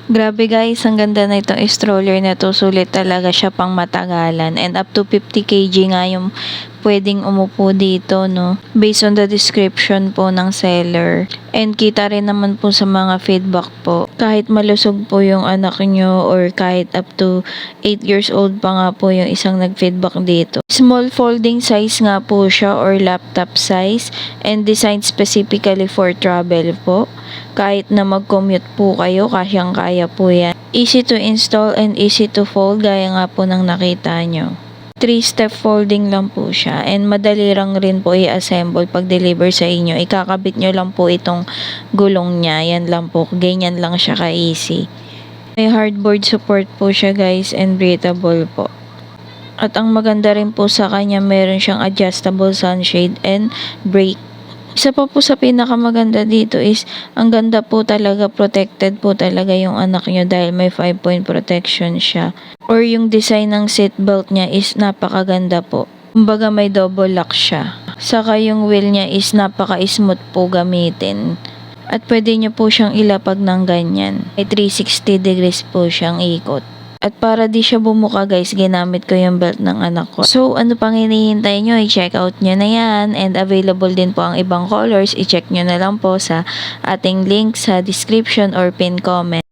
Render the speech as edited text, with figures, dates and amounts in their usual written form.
Grabe guys, ang ganda na itong stroller na to. Sulit talaga siya pang matagalan. And up to 50 kg nga yung pwedeng umupo dito, no? Based on the description po ng seller. And kita rin naman po sa mga feedback po. Kahit malusog po yung anak nyo or kahit up to 8 years old pa nga po yung isang nag-feedback dito. Small folding size nga po siya or laptop size and designed specifically for travel po. Kahit na mag-commute po kayo, kasyang-kaya po yan. Easy to install and easy to fold gaya nga po ng nakita nyo. 3-step folding lang po siya and madali lang rin po i-assemble pag deliver sa inyo. Ikakabit nyo lang po itong gulong niya. Yan lang po. Ganyan lang siya ka-easy. May hardboard support po siya guys and breathable po. At ang maganda rin po sa kanya, meron siyang adjustable sunshade and brake. Isa pa po sa pinakamaganda dito is, ang ganda po talaga, protected po talaga yung anak nyo dahil may 5-point protection siya. Or yung design ng seatbelt niya is napakaganda po. Kumbaga may double lock siya. Saka yung wheel niya is napaka-smooth po gamitin. At pwede nyo po siyang ilapag ng ganyan. May 360 degrees po siyang ikot. At para di siya bumuka guys, ginamit ko yung belt ng anak ko. So ano pang hinihintay nyo? I-check out nyo na yan. And available din po ang ibang colors. I-check nyo na lang po sa ating link sa description or pin comment.